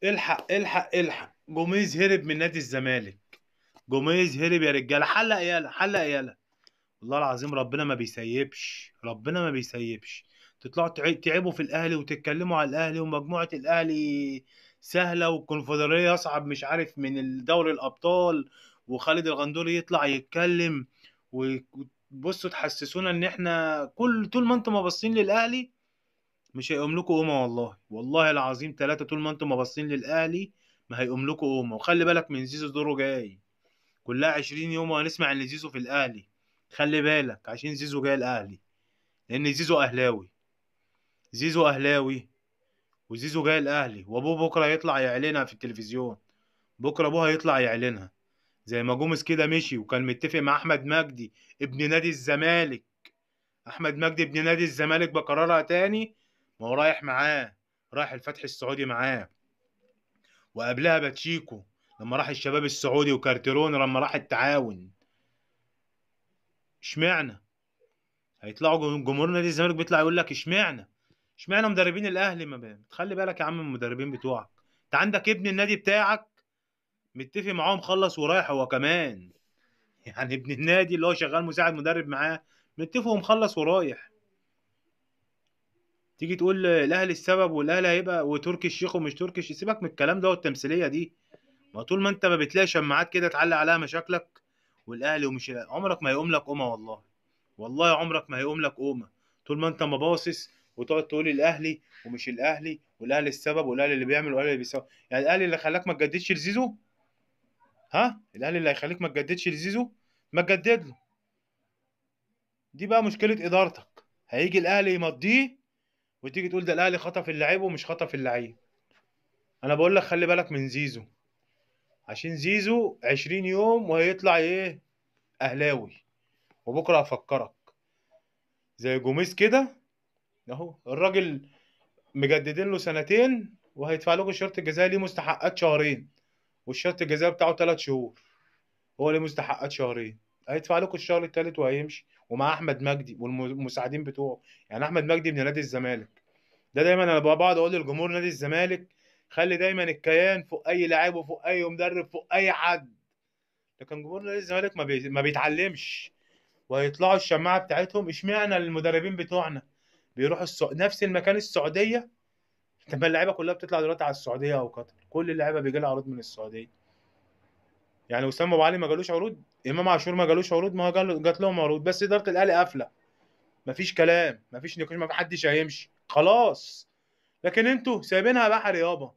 الحق الحق الحق، جوميز هرب من نادي الزمالك. جوميز هرب يا رجاله، حلق يالا حلق يالا. والله العظيم ربنا ما بيسيبش، ربنا ما بيسيبش. تطلعوا تعبوا في الاهلي وتتكلموا على الاهلي ومجموعه الاهلي سهله، والكونفدراليه اصعب مش عارف من الدوري الابطال، وخالد الغندوري يطلع يتكلم وبصوا تحسسونا ان احنا كل طول ما انتم باصين للاهلي مش هيقوم لكم قومه. والله والله العظيم ثلاثه، طول ما انتم باصين للاهلي ما هيقوم لكم قومه. وخلي بالك من زيزو، دوره جاي. كلها 20 يوم وهنسمع ان زيزو في الاهلي. خلي بالك عشان زيزو جاي الاهلي، لان زيزو اهلاوي. زيزو اهلاوي وزيزو جاي الاهلي، وابوه بكره يطلع يعلنها في التلفزيون. بكره ابوه هيطلع يعلنها. زي ما جوميز كده مشي وكان متفق مع احمد مجدي ابن نادي الزمالك. احمد مجدي ابن نادي الزمالك بكررها تاني، ما هو رايح معاه، رايح الفتح السعودي معاه. وقبلها باتشيكو لما راح الشباب السعودي، وكارتيرون لما راح التعاون. اشمعنى هيطلعوا جمهور نادي الزمالك بيطلع يقول لك اشمعنى مدربين الاهلي ما تخلي بالك يا عم من المدربين بتوعك. انت عندك ابن النادي بتاعك متفق معاه مخلص ورايح هو كمان. يعني ابن النادي اللي هو شغال مساعد مدرب معاه متفق ومخلص ورايح. تيجي تقول الاهلي السبب والاهلي هيبقى وتركي الشيخ ومش تركي الشيخ، سيبك من الكلام ده والتمثيليه دي. ما طول ما انت ما بتلاقي شماعات كده تعلق عليها مشاكلك والاهلي ومش عمرك ما هيقوم لك قومه. والله والله عمرك ما هيقوم لك قومه. طول ما انت ما باصص وتقعد تقول الاهلي ومش الاهلي، والاهلي السبب، والاهلي اللي بيعمل، والاهلي اللي بيسوي. يعني الاهلي اللي خلاك ما تجددش لزيزو؟ ها، الاهلي اللي هيخليك ما تجددش لزيزو؟ ما تجدد له. دي بقى مشكله ادارتك. هيجي الاهلي يمضيه وتيجي تقول ده الاهلي خطف اللعيب ومش خطف اللعيب. انا بقول لك خلي بالك من زيزو، عشان زيزو 20 يوم وهيطلع ايه؟ اهلاوي. وبكره هفكرك زي جوميز كده. اهو الراجل مجددين له سنتين وهيدفع لكم الشرط الجزائي ليه مستحقات شهرين، والشرط الجزائي بتاعه 3 شهور. هو ليه مستحقات شهرين. هيدفع لكم الشهر الثالث وهيمشي، ومع احمد مجدي والمساعدين بتوعه. يعني احمد مجدي من نادي الزمالك. ده دايما انا بقعد اقول للجمهور نادي الزمالك خلي دايما الكيان فوق اي لاعب وفوق اي مدرب فوق اي حد. لكن جمهور نادي الزمالك ما بيتعلمش. وهيطلعوا الشماعه بتاعتهم اشمعنى المدربين بتوعنا بيروحوا نفس المكان السعوديه. طب ما اللعيبه كلها بتطلع دلوقتي على السعوديه او قطر، كل اللعيبه بيجي لها عروض من السعوديه. يعني وسام ابو علي ما جالوش عروض، امام عاشور ما جالوش عروض، ما هو جات لهم عروض، بس اداره الاهلي قافله. مفيش كلام، مفيش نقاش، ما حدش هيمشي خلاص. لكن انتوا سايبينها بحر يابا.